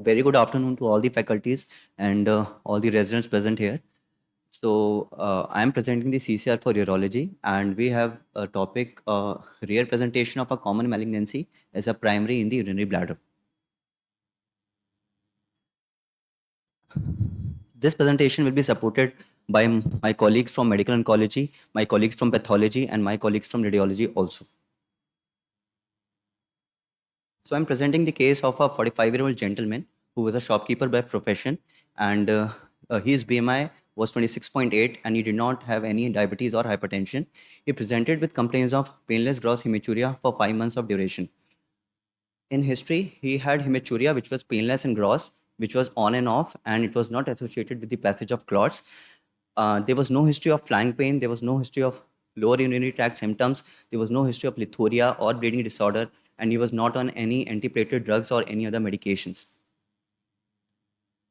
Very good afternoon to all the faculties and all the residents present here. I am presenting the CCR for urology, and we have a topic rare presentation of a common malignancy as a primary in the urinary bladder. This presentation will be supported by my colleagues from medical oncology, my colleagues from pathology, and my colleagues from radiology also. So I'm presenting the case of a 45-year-old gentleman who was a shopkeeper by profession, and his BMI was 26.8, and he did not have any diabetes or hypertension. He presented with complaints of painless gross hematuria for 5 months of duration. In history, he had hematuria which was painless and gross, which was on and off, and it was not associated with the passage of clots. There was no history of flank pain. There was no history of lower urinary tract symptoms. There was no history of lithoria or bleeding disorder, and he was not on any antiplatelet drugs or any other medications.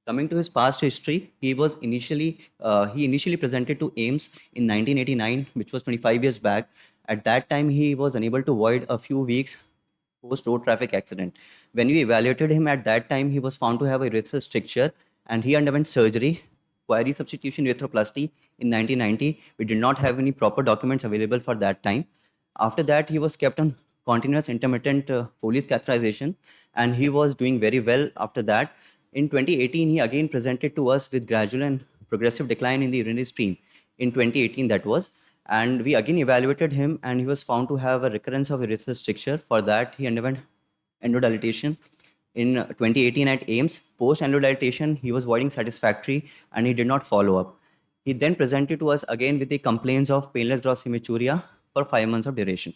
Coming to his past history, he initially presented to AIIMS in 1989, which was 25 years back. At that time, he was unable to void a few weeks post road traffic accident. When we evaluated him at that time, he was found to have a urethral stricture, and he underwent surgery, query substitution urethroplasty in 1990. We did not have any proper documents available for that time. After that, he was kept on continuous intermittent Foley's catheterization, and he was doing very well after that. In 2018, he again presented to us with gradual and progressive decline in the urinary stream. In 2018, that was. And we again evaluated him, and he was found to have a recurrence of urethral stricture. For that, he underwent endodilatation in 2018 at AIIMS. Post endodilatation, he was voiding satisfactory, and he did not follow up. He then presented to us again with the complaints of painless gross hematuria for 5 months of duration.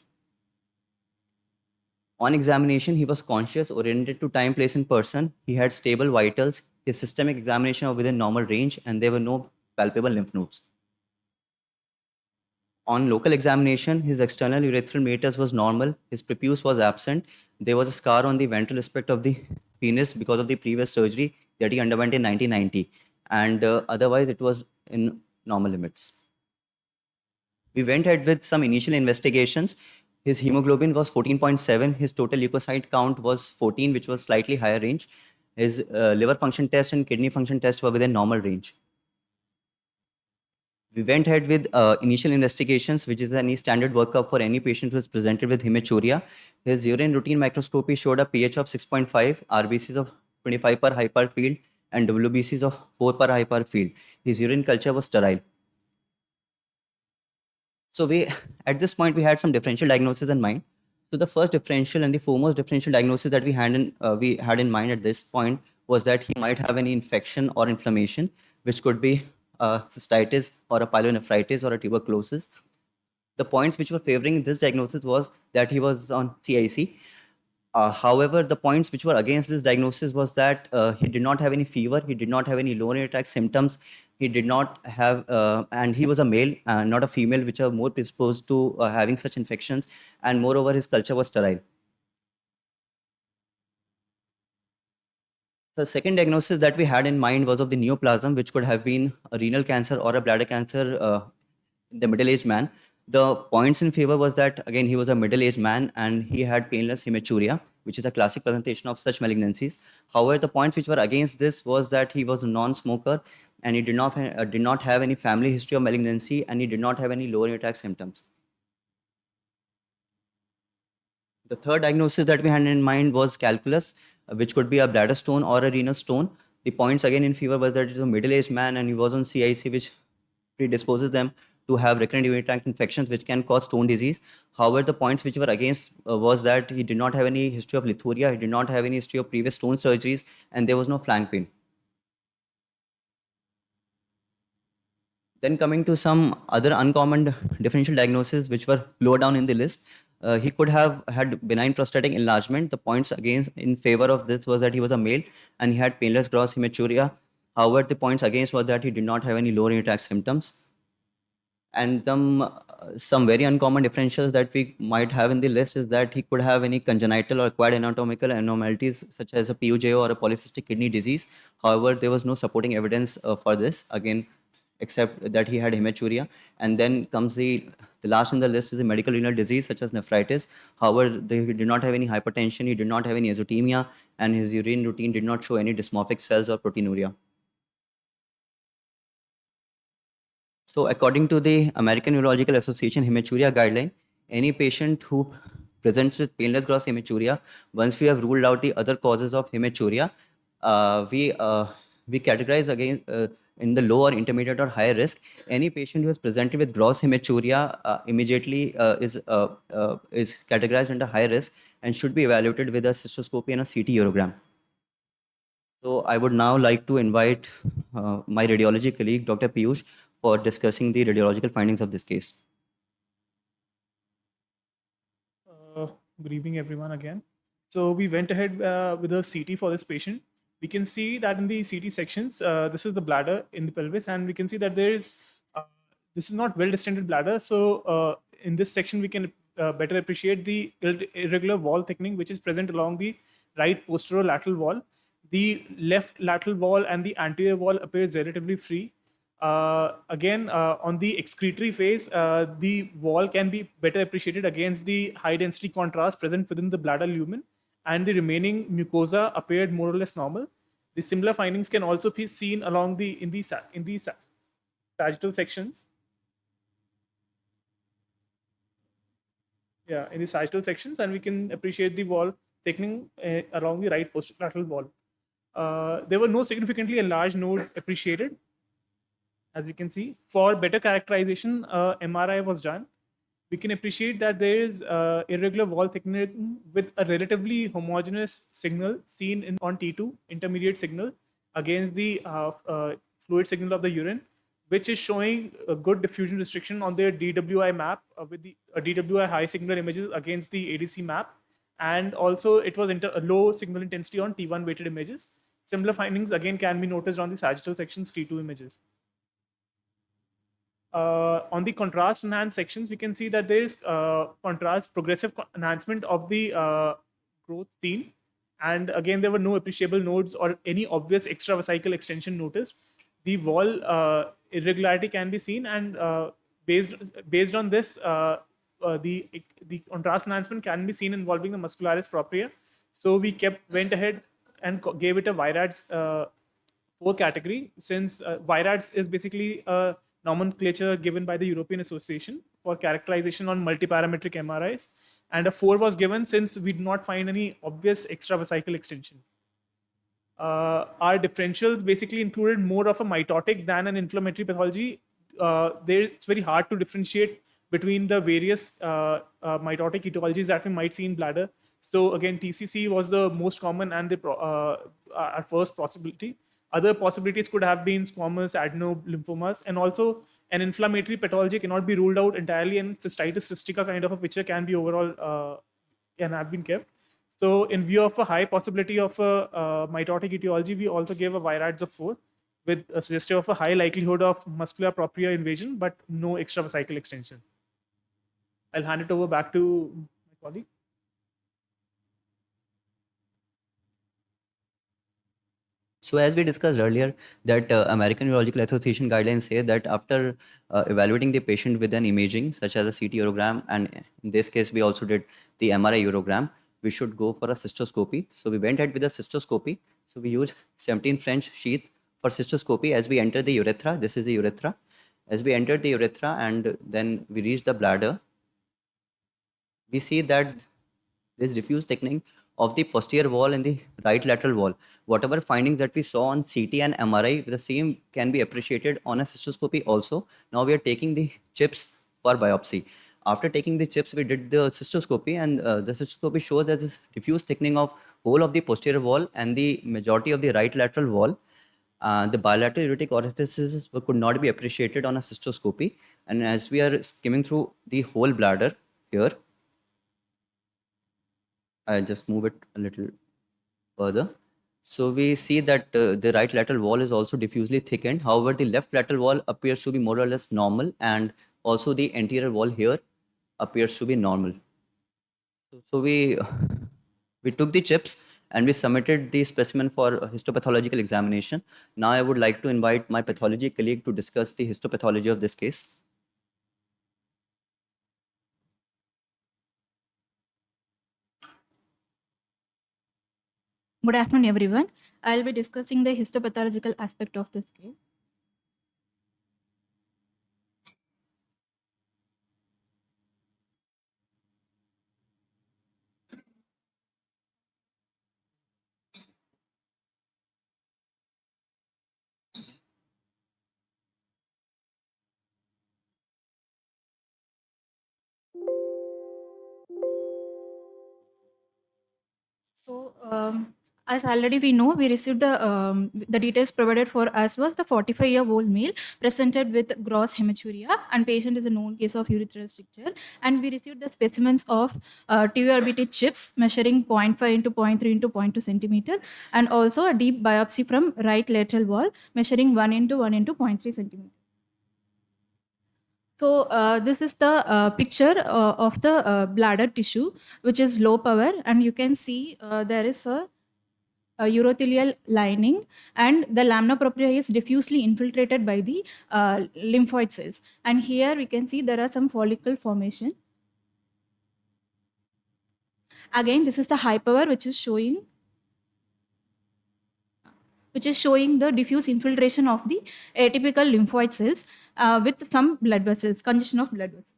On examination, he was conscious, oriented to time, place, and person. He had stable vitals. His systemic examination was within normal range, and there were no palpable lymph nodes. On local examination, his external urethral meatus was normal. His prepuce was absent. There was a scar on the ventral aspect of the penis because of the previous surgery that he underwent in 1990. And otherwise, it was in normal limits. We went ahead with some initial investigations. His hemoglobin was 14.7. His total leukocyte count was 14, which was slightly higher range. His liver function test and kidney function test were within normal range. We went ahead with initial investigations, which is any standard workup for any patient who is presented with hematuria. His urine routine microscopy showed a pH of 6.5, RBCs of 25 per hyper field, and WBCs of 4 per hyper field. His urine culture was sterile. So at this point, we had some differential diagnosis in mind. So the first differential and the foremost differential diagnosis that we had in mind at this point was that he might have any infection or inflammation, which could be cystitis or a pyelonephritis or a tuberculosis. The points which were favoring this diagnosis was that he was on CIC. However, the points which were against this diagnosis was that he did not have any fever, he did not have any lower urinary tract symptoms, he did not have, and he was a male, not a female, which are more predisposed to having such infections, and moreover, his culture was sterile. The second diagnosis that we had in mind was of the neoplasm, which could have been a renal cancer or a bladder cancer in the middle-aged man. The points in favor was that, again, he was a middle-aged man and he had painless hematuria, which is a classic presentation of such malignancies. However, the points which were against this was that he was a non-smoker and he did not have any family history of malignancy, and he did not have any lower urinary tract symptoms. The third diagnosis that we had in mind was calculus, which could be a bladder stone or a renal stone. The points again in favor was that it was a middle-aged man and he was on CIC, which predisposes them to have recurrent urinary tract infections, which can cause stone disease. However, the points which were against was that he did not have any history of lithoria, he did not have any history of previous stone surgeries, and there was no flank pain. Then coming to some other uncommon differential diagnoses which were lower down in the list, he could have had benign prostatic enlargement. The points against in favor of this was that he was a male and he had painless gross hematuria. However, the points against was that he did not have any lower urinary tract symptoms. And some very uncommon differentials that we might have in the list is that he could have any congenital or acquired anatomical abnormalities such as a PUJ or a polycystic kidney disease. However, there was no supporting evidence for this. Again, except that he had hematuria. And then comes the last in the list is a medical renal disease such as nephritis. However, he did not have any hypertension, he did not have any azotemia, and his urine routine did not show any dysmorphic cells or proteinuria. So, according to the American Urological Association hematuria guideline, any patient who presents with painless gross hematuria, once we have ruled out the other causes of hematuria, uh, we uh, we categorize again in the low or intermediate or high risk. Any patient who is presented with gross hematuria immediately is categorized under high risk and should be evaluated with a cystoscopy and a CT urogram. So I would now like to invite my radiology colleague, Dr. Piyush, for discussing the radiological findings of this case. Uh, Good evening, everyone, again. So we went ahead with a CT for this patient. We can see that in the CT sections, this is the bladder in the pelvis, and we can see that there is this is not well distended bladder. So in this section, we can better appreciate the irregular wall thickening, which is present along the right posterolateral wall. The left lateral wall and the anterior wall appears relatively free. Again, on the excretory phase, the wall can be better appreciated against the high density contrast present within the bladder lumen, and the remaining mucosa appeared more or less normal. The similar findings can also be seen along the in the sagittal sections. Yeah, in the sagittal sections, and we can appreciate the wall thickening along the right posterolateral wall. There were no significantly enlarged nodes appreciated, as we can see. For better characterization, MRI was done. We can appreciate that there is irregular wall thickness with a relatively homogeneous signal seen on T2, intermediate signal, against the fluid signal of the urine, which is showing a good diffusion restriction on their DWI map with the DWI high signal images against the ADC map. And also, it was low signal intensity on T1 weighted images. Similar findings again can be noticed on the sagittal sections T2 images. On the contrast enhanced sections, we can see that there is progressive enhancement of the growth seen. And again, there were no appreciable nodes or any obvious extravesical extension noticed. The wall irregularity can be seen, and based on this, the contrast enhancement can be seen involving the muscularis propria. So we went ahead and gave it a VIRADS 4 category, since VIRADS is basically a nomenclature given by the European Association for characterization on multiparametric MRIs. And a 4 was given since we did not find any obvious extravesical extension. Our differentials basically included more of a mitotic than an inflammatory pathology. It's very hard to differentiate between the various mitotic etiologies that we might see in bladder. So again, TCC was the most common and our first possibility. Other possibilities could have been squamous adenolymphomas, and also an inflammatory pathology cannot be ruled out entirely, and cystitis cystica kind of a picture can be overall can have been kept. So, in view of a high possibility of a mitotic etiology, we also gave a VIRADS of 4 with a suggestion of a high likelihood of muscular propria invasion, but no extravesical extension. I'll hand it over back to my colleague. So, as we discussed earlier, that American Urological Association guidelines say that after evaluating the patient with an imaging such as a CT urogram, and in this case we also did the MRI urogram, we should go for a cystoscopy. So we went ahead with a cystoscopy. So we used 17 French sheath for cystoscopy as we enter the urethra. This is the urethra. As we entered the urethra and then we reached the bladder, we see that there's diffuse thickening of the posterior wall and the right lateral wall. Whatever findings that we saw on CT and MRI, the same can be appreciated on a cystoscopy also. Now we are taking the chips for biopsy. After taking the chips, we did the cystoscopy, and the cystoscopy shows that this diffuse thickening of whole of the posterior wall and the majority of the right lateral wall. The bilateral ureteric orifices could not be appreciated on a cystoscopy. And as we are skimming through the whole bladder here, I just move it a little further. So we see that the right lateral wall is also diffusely thickened. However, the left lateral wall appears to be more or less normal, and also the anterior wall here appears to be normal. So we took the chips and we submitted the specimen for histopathological examination. Now I would like to invite my pathology colleague to discuss the histopathology of this case. Good afternoon, everyone. I'll be discussing the histopathological aspect of this case. So, as already we know, we received the details provided for us was the 45-year-old male presented with gross hematuria, and patient is a known case of urethral stricture. And we received the specimens of TURBT chips measuring 0.5 into 0.3 into 0.2 centimeter, and also a deep biopsy from right lateral wall measuring 1 into 1 into 0.3 centimeter. So this is the picture of the bladder tissue, which is low power, and you can see there is a urothelial lining, and the lamina propria is diffusely infiltrated by the lymphoid cells. And here we can see there are some follicle formation. Again, this is the high power, which is showing the diffuse infiltration of the atypical lymphoid cells with some blood vessels, congestion of blood vessels.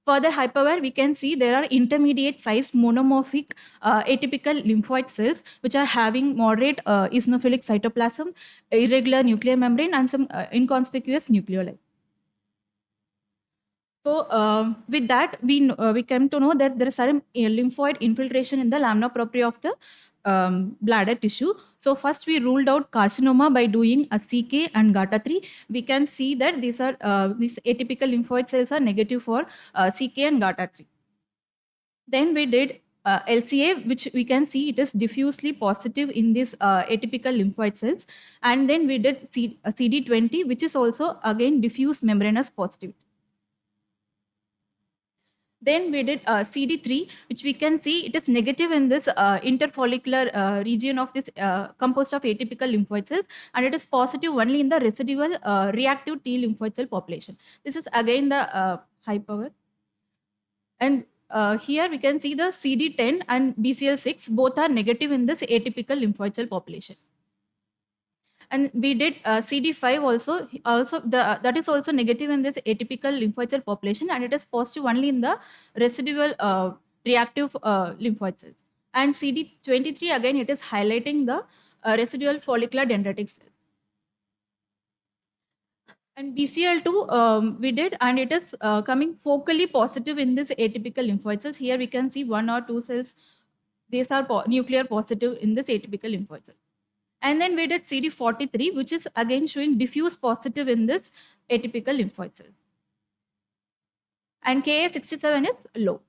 Further high power, we can see there are intermediate sized monomorphic atypical lymphoid cells which are having moderate eosinophilic cytoplasm, irregular nuclear membrane, and some inconspicuous nucleoli. So with that, we came to know that there is some lymphoid infiltration in the lamina propria of the bladder tissue. So first we ruled out carcinoma by doing a CK and GATA3. We can see that these atypical lymphoid cells are negative for CK and GATA3. Then we did LCA, which we can see it is diffusely positive in these atypical lymphoid cells. And then we did CD20, which is also again diffuse membranous positivity. Then we did CD3, which we can see it is negative in this interfollicular region of this composed of atypical lymphoid cells, and it is positive only in the residual reactive T lymphoid cell population. This is again the high power. And here we can see the CD10 and BCL6, both are negative in this atypical lymphoid cell population. And we did CD5 also that is also negative in this atypical lymphoid cell population, and it is positive only in the residual reactive lymphoid cells. And CD23 again, it is highlighting the residual follicular dendritic cells. And BCL2 we did, and it is coming focally positive in this atypical lymphoid cells. Here we can see 1 or 2 cells. These are nuclear positive in this atypical lymphoid cells. And then we did CD43, which is again showing diffuse positive in this atypical lymphoid cells. And Ka67 is low.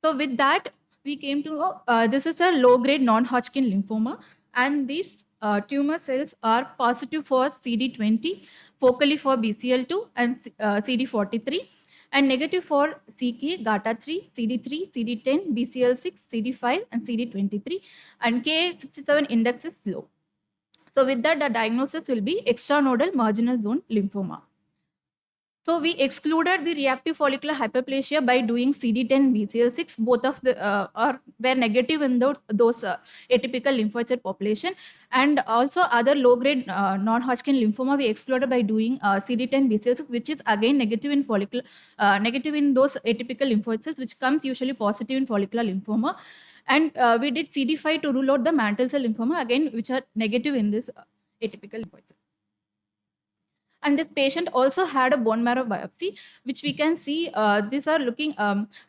So with that, we came to know this is a low-grade non-Hodgkin lymphoma, and these tumor cells are positive for CD20, focally for BCL2 and CD43, and negative for CK, GATA3, CD3, CD10, BCL6, CD5, and CD23, and Ka67 index is low. So with that, the diagnosis will be extranodal marginal zone lymphoma. So we excluded the reactive follicular hyperplasia by doing CD10 BCL6. Both of the were negative in those atypical lymphoid cell population, and also other low-grade non-Hodgkin lymphoma we excluded by doing CD10 BCL6, which is again negative in follicular, negative in those atypical lymphoid cells, which comes usually positive in follicular lymphoma. And we did CD5 to rule out the mantle cell lymphoma, again which are negative in this atypical lymphoid cell. And this patient also had a bone marrow biopsy, which we can see these are looking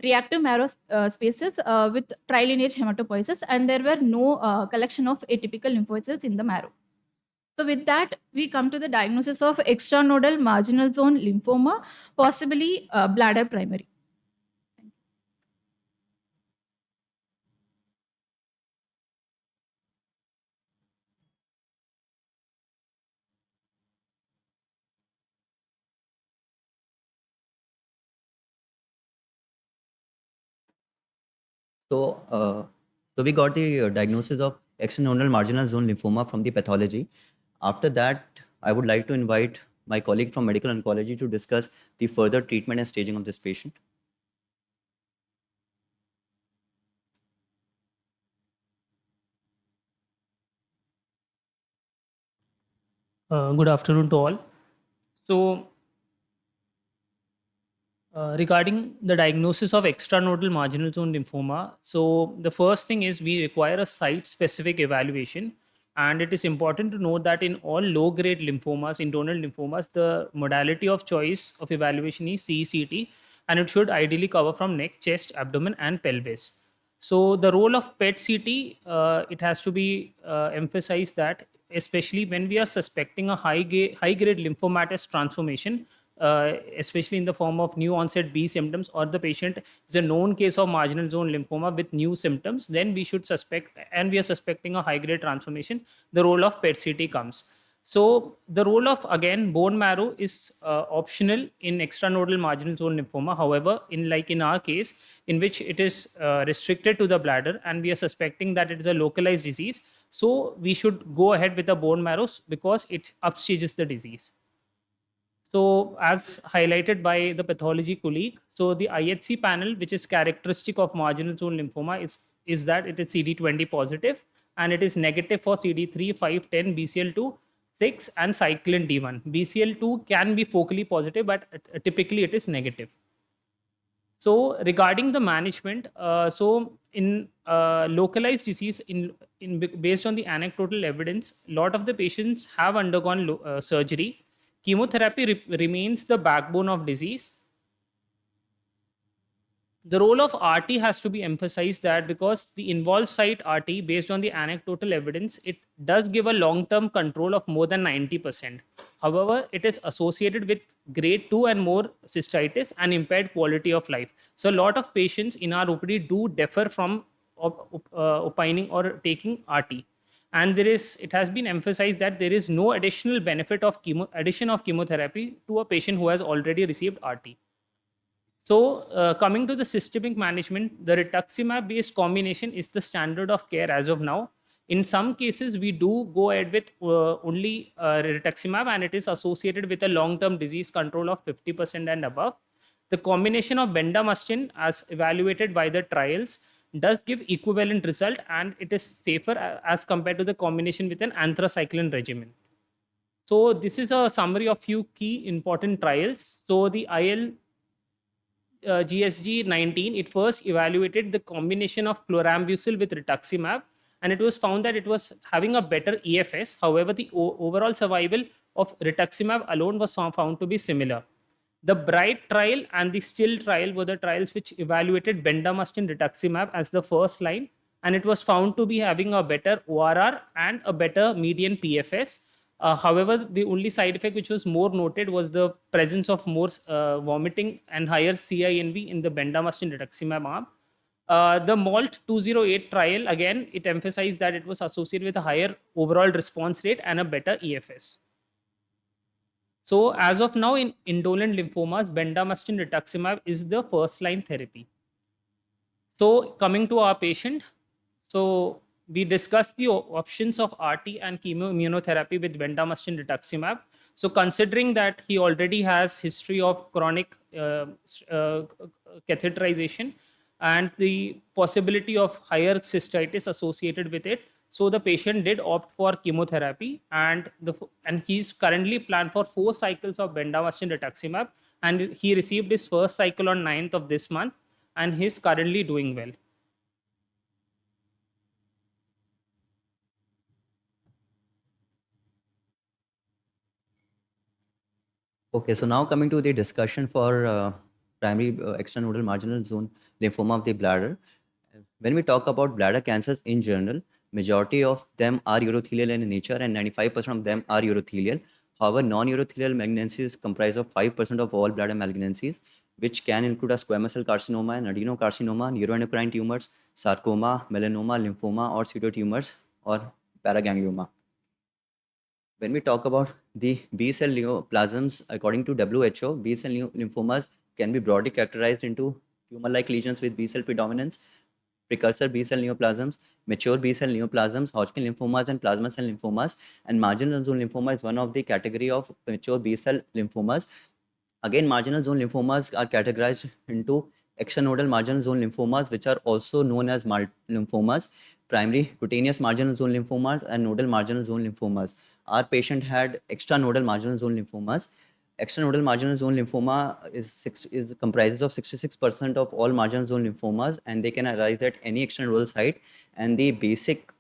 reactive marrow spaces with trilineage hematopoiesis, and there were no collection of atypical lymphoid cells in the marrow. So with that, we come to the diagnosis of extranodal marginal zone lymphoma, possibly bladder primary. So So we got the diagnosis of extranodal marginal zone lymphoma from the pathology. After that, I would like to invite my colleague from medical oncology to discuss the further treatment and staging of this patient. Good afternoon to all. So, regarding the diagnosis of extranodal marginal zone lymphoma, so the first thing is we require a site-specific evaluation, and it is important to note that in all low-grade lymphomas, indonal lymphomas, the modality of choice of evaluation is CCT, and it should ideally cover from neck, chest, abdomen, and pelvis. So the role of PET CT, it has to be emphasized that especially when we are suspecting a high grade lymphomatous transformation, especially in the form of new onset B symptoms, or the patient is a known case of marginal zone lymphoma with new symptoms, then we should suspect, and we are suspecting a high grade transformation, the role of PET CT comes. So the role of, again, bone marrow is optional in extranodal marginal zone lymphoma. However, in our case, in which it is restricted to the bladder and we are suspecting that it is a localized disease, so we should go ahead with the bone marrow because it upstages the disease. So, as highlighted by the pathology colleague, so the IHC panel, which is characteristic of marginal zone lymphoma, is that it is CD20 positive and it is negative for CD3, 5, 10, BCL2, 6, and cyclin D1. BCL2 can be focally positive, but typically it is negative. So regarding the management, so in localized disease, based on the anecdotal evidence, a lot of the patients have undergone surgery. Chemotherapy remains the backbone of disease. The role of RT has to be emphasized, that because the involved site RT, based on the anecdotal evidence, it does give a long-term control of more than 90%. However, it is associated with grade 2 and more cystitis and impaired quality of life. So a lot of patients in our OPD do differ from opining or taking RT. And it has been emphasized that there is no additional benefit of addition of chemotherapy to a patient who has already received RT. So, coming to the systemic management, the rituximab based combination is the standard of care as of now. In some cases, we do go ahead with only rituximab, and it is associated with a long term disease control of 50% and above. The combination of bendamustine, as evaluated by the trials, does give equivalent result, and it is safer as compared to the combination with an anthracycline regimen. So, this is a summary of few key important trials. So, the GSG 19, it first evaluated the combination of chlorambucil with rituximab, and it was found that it was having a better EFS. However, the overall survival of rituximab alone was found to be similar. The BRIGHT trial and the STILL trial were the trials which evaluated bendamustine rituximab as the first line, and it was found to be having a better ORR and a better median PFS. However, the only side effect which was more noted was the presence of more vomiting and higher CINV in the bendamustine rituximab arm. The MALT 208 trial, again, it emphasized that it was associated with a higher overall response rate and a better EFS. So, as of now, in indolent lymphomas, bendamustine rituximab is the first line therapy. So, coming to our patient, so we discussed the options of RT and chemoimmunotherapy with bendamustine rituximab. So, considering that he already has history of chronic catheterization and the possibility of higher cystitis associated with it, so the patient did opt for chemotherapy, and he's currently planned for 4 cycles of bendamustine rituximab, and he received his first cycle on 9th of this month, and he's currently doing well. Okay, so now coming to the discussion for primary extranodal marginal zone lymphoma of the bladder. When we talk about bladder cancers in general, majority of them are urothelial in nature and 95% of them are urothelial. However, non-urothelial malignancies comprise of 5% of all bladder malignancies, which can include a squamous cell carcinoma and adenocarcinoma, neuroendocrine tumors, sarcoma, melanoma, lymphoma, or pseudotumors, or paraganglioma. When we talk about the B cell neoplasms, according to WHO, B cell lymphomas can be broadly characterized into tumor-like lesions with B cell predominance, precursor B-cell neoplasms, mature B-cell neoplasms, Hodgkin lymphomas, and plasma cell lymphomas. And marginal zone lymphoma is one of the category of mature B-cell lymphomas. Again, marginal zone lymphomas are categorized into extranodal marginal zone lymphomas, which are also known as lymphomas, primary cutaneous marginal zone lymphomas, and nodal marginal zone lymphomas. Our patient had extranodal marginal zone lymphomas. Extranodal marginal zone lymphoma is comprises of 66% of all marginal zone lymphomas, and they can arise at any extranodal site. And the basic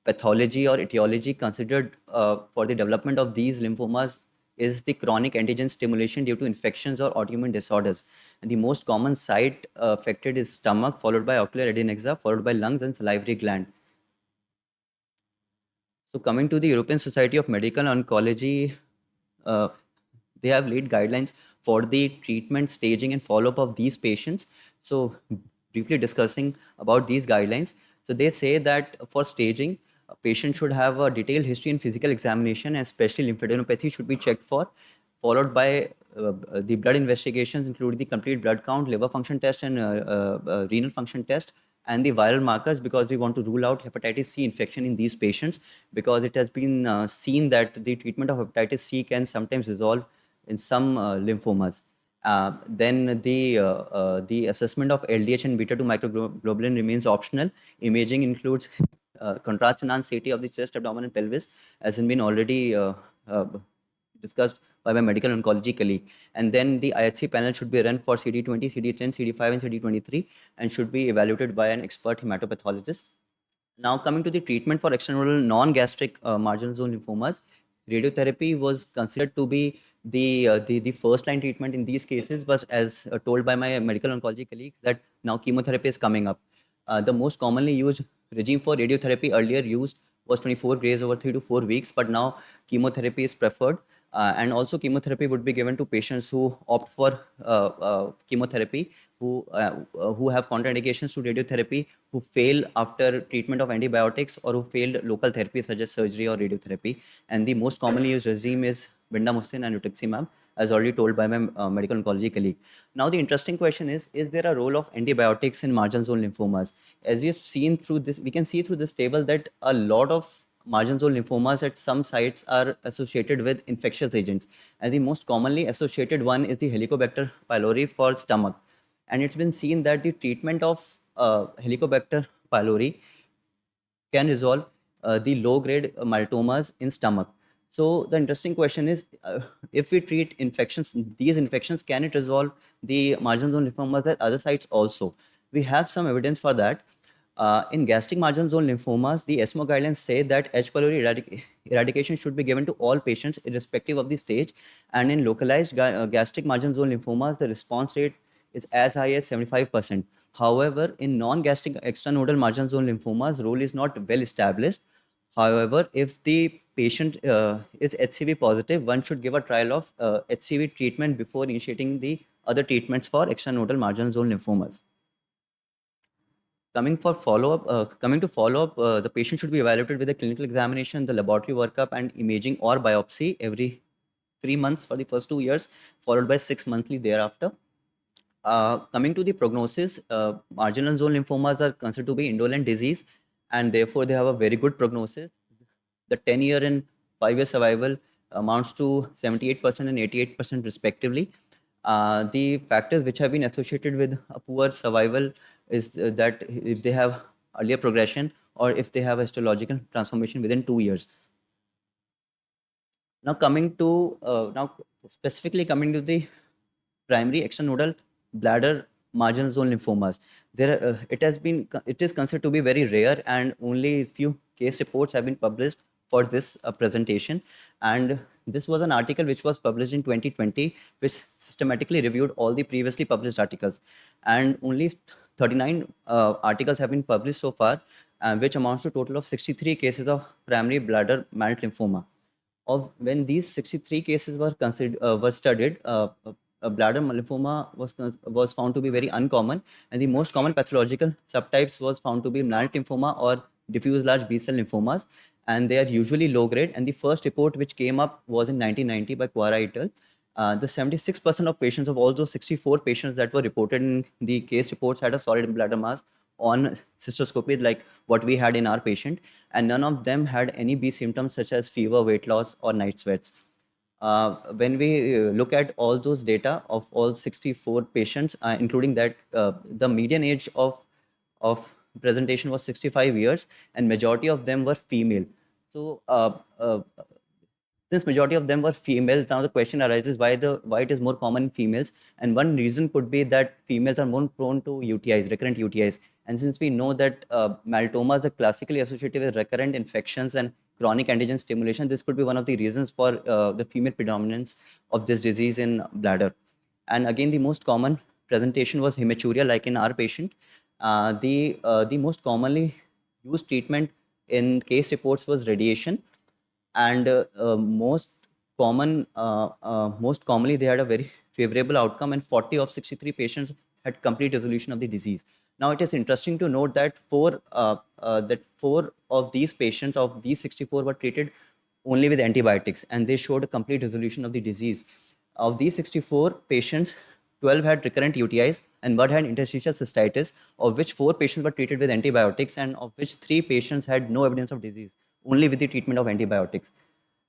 pathology or etiology considered for the development of these lymphomas is the chronic antigen stimulation due to infections or autoimmune disorders. And the most common site affected is stomach, followed by ocular adnexa, followed by lungs and salivary gland. So coming to the European Society of Medical Oncology, uh, they have laid guidelines for the treatment, staging, and follow-up of these patients. So briefly discussing about these guidelines. So they say that for staging, a patient should have a detailed history and physical examination, and especially lymphadenopathy should be checked for, followed by the blood investigations, including the complete blood count, liver function test, and renal function test, and the viral markers, because we want to rule out hepatitis C infection in these patients, because it has been seen that the treatment of hepatitis C can sometimes resolve in some lymphomas. Then the assessment of LDH and beta 2 microglobulin remains optional. Imaging includes contrast enhanced CT of the chest, abdomen, and pelvis, as has been already uh, discussed by my medical oncology colleague. And then the IHC panel should be run for CD20, CD10, CD5, and CD23, and should be evaluated by an expert hematopathologist. Now, coming to the treatment for extranodal non-gastric marginal zone lymphomas, radiotherapy was considered to be the first line treatment in these cases, but as told by my medical oncology colleagues, that now chemotherapy is coming up. The most commonly used regime for radiotherapy earlier used was 24 days over 3 to 4 weeks, but now chemotherapy is preferred. And also chemotherapy would be given to patients who opt for chemotherapy, who have contraindications to radiotherapy, who fail after treatment of antibiotics, or who failed local therapy such as surgery or radiotherapy. And the most commonly used regime is bendamustine and rituximab, as already told by my medical oncology colleague. Now, the interesting question is there a role of antibiotics in marginal zone lymphomas? As we have seen through this, we can see through this table that a lot of marginal zone lymphomas at some sites are associated with infectious agents. And the most commonly associated one is the Helicobacter pylori for stomach. And it's been seen that the treatment of Helicobacter pylori can resolve the low-grade meltomas in stomach. So the interesting question is, if we treat infections, these infections, can it resolve the marginal zone lymphomas at other sites also? We have some evidence for that. In gastric marginal zone lymphomas, the ESMO guidelines say that H. pylori eradication should be given to all patients irrespective of the stage. And in localized gastric marginal zone lymphomas, the response rate is as high as 75%. However, in non-gastric extranodal marginal zone lymphomas, role is not well established. However, if the patient is HCV positive, one should give a trial of HCV treatment before initiating the other treatments for extranodal marginal zone lymphomas. Coming to follow-up, the patient should be evaluated with a clinical examination, the laboratory workup, and imaging or biopsy every 3 months for the first 2 years, followed by 6 monthly thereafter. Coming to the prognosis, marginal zone lymphomas are considered to be indolent disease, and therefore they have a very good prognosis. The 10-year and 5-year survival amounts to 78% and 88% respectively. The factors which have been associated with a poor survival is that if they have earlier progression or if they have a histological transformation within 2 years. Now specifically coming to the primary extranodal bladder marginal zone lymphomas. It is considered to be very rare, and only few case reports have been published for this presentation. And this was an article which was published in 2020, which systematically reviewed all the previously published articles. And only 39 articles have been published so far, which amounts to a total of 63 cases of primary bladder malignant lymphoma. When these 63 cases were studied, bladder lymphoma was found to be very uncommon, and the most common pathological subtypes was found to be malignant lymphoma or diffuse large B-cell lymphomas, and they are usually low grade. And the first report which came up was in 1990 by Quara et al. The 76% of patients of all those 64 patients that were reported in the case reports had a solid bladder mass on cystoscopy like what we had in our patient, and none of them had any B symptoms such as fever, weight loss, or night sweats. When we look at all those data of all 64 patients, including that the median age of presentation was 65 years, and majority of them were female. So since majority of them were female, now the question arises why it is more common in females, and one reason could be that females are more prone to UTIs, recurrent UTIs, and since we know that maltomas are classically associated with recurrent infections and chronic antigen stimulation, this could be one of the reasons for the female predominance of this disease in bladder. And again, the most common presentation was hematuria, like in our patient. The most commonly used treatment in case reports was radiation, and most commonly they had a very favorable outcome, and 40 of 63 patients had complete resolution of the disease. Now it is interesting to note that four of these patients of these 64 were treated only with antibiotics, and they showed a complete resolution of the disease. Of these 64 patients, 12 had recurrent UTIs and one had interstitial cystitis, of which 4 patients were treated with antibiotics, and of which 3 patients had no evidence of disease, only with the treatment of antibiotics.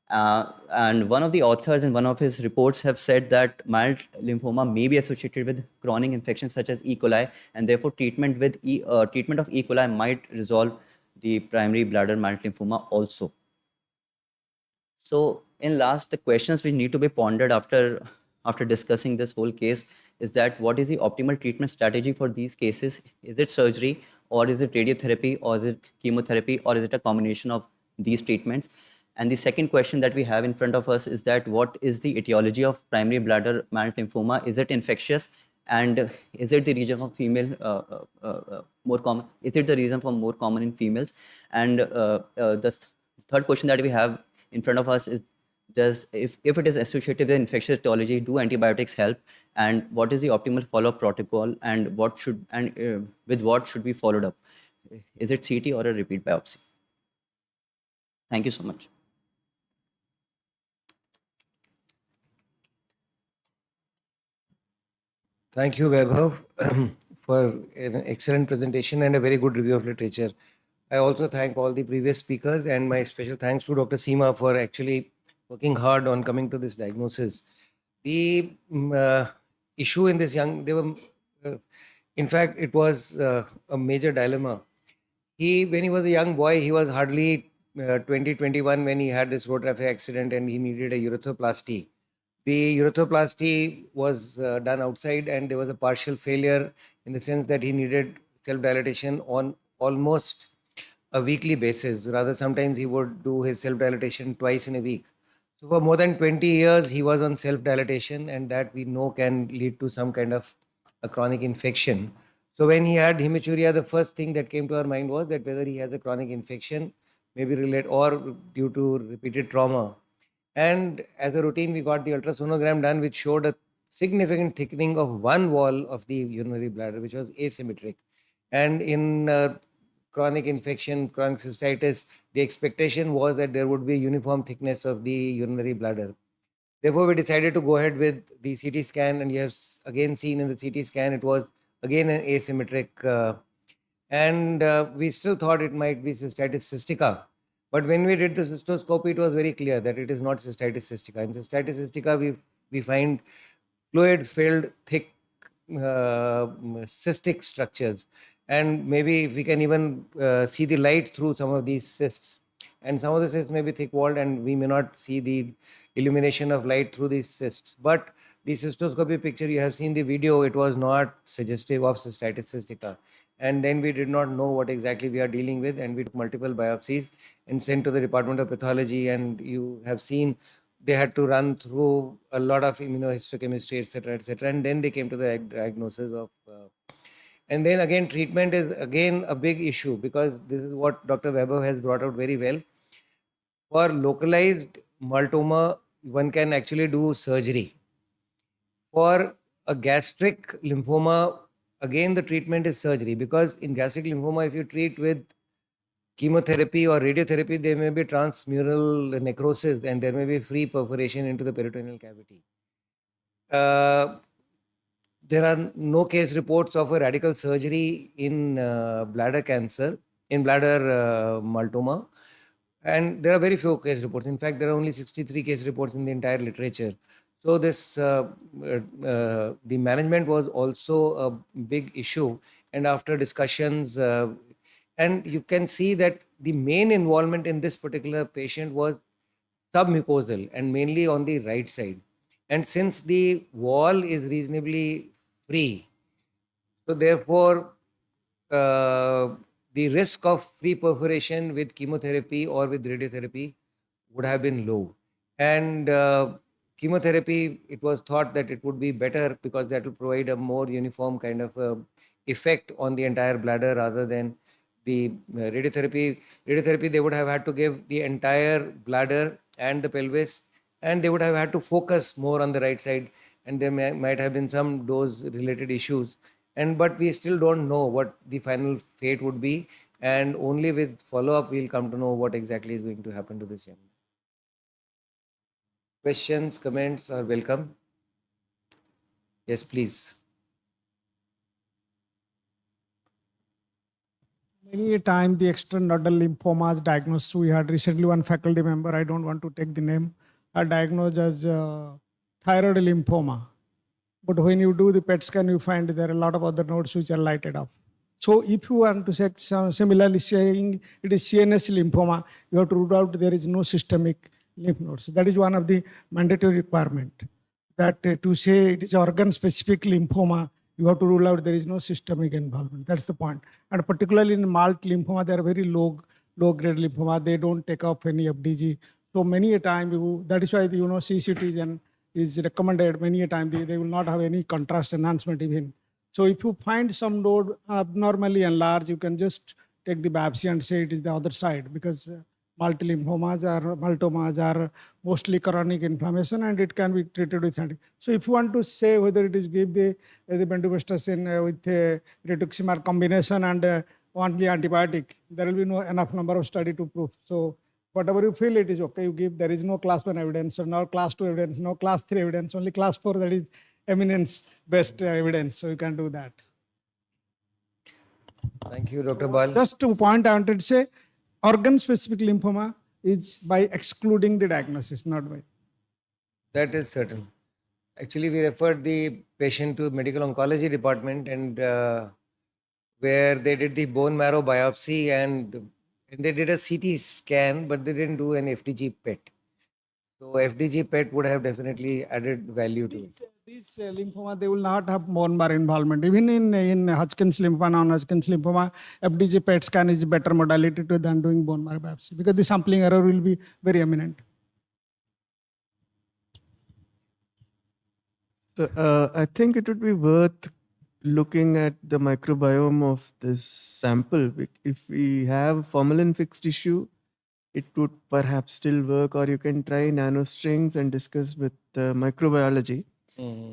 And one of the authors in one of his reports have said that mild lymphoma may be associated with chronic infections such as E. coli, and therefore treatment of E. coli might resolve the primary bladder mild lymphoma also. So, in last, the questions which need to be pondered after discussing this whole case is that what is the optimal treatment strategy for these cases? Is it surgery, or is it radiotherapy, or is it chemotherapy, or is it a combination of these treatments? And the second question that we have in front of us is that what is the etiology of primary bladder mild lymphoma? Is it infectious? And is it the reason for female more common? Is it the reason for more common in females? And the third question that we have in front of us is, if it is associated with infectious etiology, do antibiotics help? And what is the optimal follow-up protocol? And with what should be followed up? Is it CT or a repeat biopsy? Thank you so much. Thank you, Vaibhav, for an excellent presentation and a very good review of literature. I also thank all the previous speakers, and my special thanks to Dr. Seema for actually working hard on coming to this diagnosis. The issue in this in fact, it was a major dilemma. When he was a young boy, he was hardly 20, 21 when he had this road traffic accident and he needed a urethroplasty. The urethroplasty was done outside, and there was a partial failure in the sense that he needed self-dilatation on almost a weekly basis. Rather, sometimes he would do his self-dilatation twice in a week. So for more than 20 years, he was on self-dilatation, and that we know can lead to some kind of a chronic infection. So when he had hematuria, the first thing that came to our mind was that whether he has a chronic infection, maybe related or due to repeated trauma. And as a routine, we got the ultrasonogram done, which showed a significant thickening of one wall of the urinary bladder, which was asymmetric. And in chronic infection, chronic cystitis, the expectation was that there would be uniform thickness of the urinary bladder. Therefore, we decided to go ahead with the CT scan, and you have again seen in the CT scan, it was again an asymmetric, and we still thought it might be cystitis cystica. But when we did the cystoscopy, it was very clear that it is not cystitis cystica. In cystitis cystica, we find fluid-filled, thick, cystic structures. And maybe we can even see the light through some of these cysts. And some of the cysts may be thick-walled, and we may not see the illumination of light through these cysts. But the cystoscopy picture, you have seen the video, it was not suggestive of cystitis cystica. And then we did not know what exactly we are dealing with, and we took multiple biopsies and sent to the Department of Pathology, and you have seen they had to run through a lot of immunohistochemistry, etc., and then they came to the diagnosis of and then again, treatment is again a big issue, because this is what Dr. Weber has brought out very well. For localized maltoma, one can actually do surgery. For a gastric lymphoma, again the treatment is surgery, because in gastric lymphoma, if you treat with chemotherapy or radiotherapy, there may be transmural necrosis and there may be free perforation into the peritoneal cavity. there are no case reports of a radical surgery in bladder cancer, in bladder maltoma. And there are very few case reports. In fact, there are only 63 case reports in the entire literature. So the management was also a big issue. And after discussions, and you can see that the main involvement in this particular patient was submucosal and mainly on the right side. And since the wall is reasonably free, so therefore uh, the risk of free perforation with chemotherapy or with radiotherapy would have been low. And chemotherapy, it was thought that it would be better because that will provide a more uniform kind of effect on the entire bladder rather than the radiotherapy. Radiotherapy, they would have had to give the entire bladder and the pelvis, and they would have had to focus more on the right side, and there might have been some dose related issues. And but we still don't know what the final fate would be, and only with follow up we'll come to know what exactly is going to happen to this young man. Questions, comments are welcome. Yes, please. Many a time the extranodal lymphomas diagnosed. We had recently one faculty member, I don't want to take the name, are diagnosed as thyroid lymphoma. But when you do the PET scan, you find there are a lot of other nodes which are lighted up. So if you want to say similarly saying it is CNS lymphoma, you have to rule out there is no systemic lymph nodes. That is one of the mandatory requirement. That to say it is organ specific lymphoma, you have to rule out there is no systemic involvement. That's the point. And particularly in MALT lymphoma, they are very low grade lymphoma. They don't take off any FDG. So many a time that is why CCT is recommended many a time. They will not have any contrast enhancement even. So if you find some node abnormally enlarged, you can just take the biopsy and say it is the other side, because multilymphomas or maltomas are mostly chronic inflammation and it can be treated with anti. So if you want to say whether it is give the bendamustine with rituximab combination and only antibiotic, there will be no enough number of study to prove. So whatever you feel it is okay, you give. There is no class 1 evidence, no class 2 evidence, no class 3 evidence, only class 4, that is eminence based evidence. So you can do that. Thank you, Dr. Bal. Just to point, I wanted to say organ specific lymphoma is by excluding the diagnosis, not by. That is certain. Actually, we referred the patient to medical oncology department, and where they did the bone marrow biopsy and they did a CT scan, but they didn't do an FDG PET. So FDG PET would have definitely added value to it. These lymphoma, they will not have bone marrow involvement. Even in Hodgkin's lymphoma, non-Hodgkin's lymphoma, FDG PET scan is a better modality to than doing bone marrow biopsy, because the sampling error will be very eminent. So, I think it would be worth looking at the microbiome of this sample. If we have formalin fixed tissue, it would perhaps still work, or you can try nanostrings and discuss with microbiology,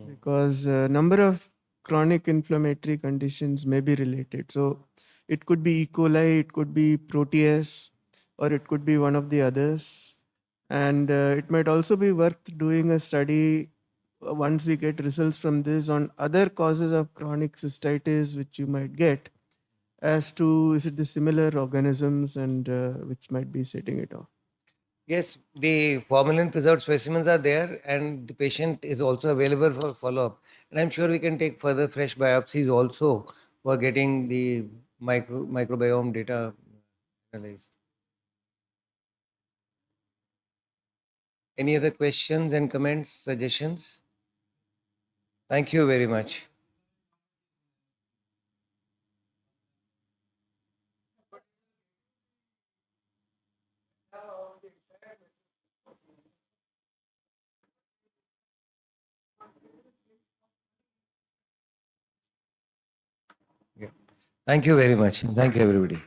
because a number of chronic inflammatory conditions may be related. So it could be E. coli, it could be Proteus, or it could be one of the others. And it might also be worth doing a study once we get results from this on other causes of chronic cystitis which you might get, as to is it the similar organisms and which might be setting it off. Yes, the formalin preserved specimens are there, and the patient is also available for follow up. And I'm sure we can take further fresh biopsies also for getting the microbiome data analyzed. Any other questions and comments, suggestions? Thank you very much. Yeah. Thank you very much. Thank you, everybody.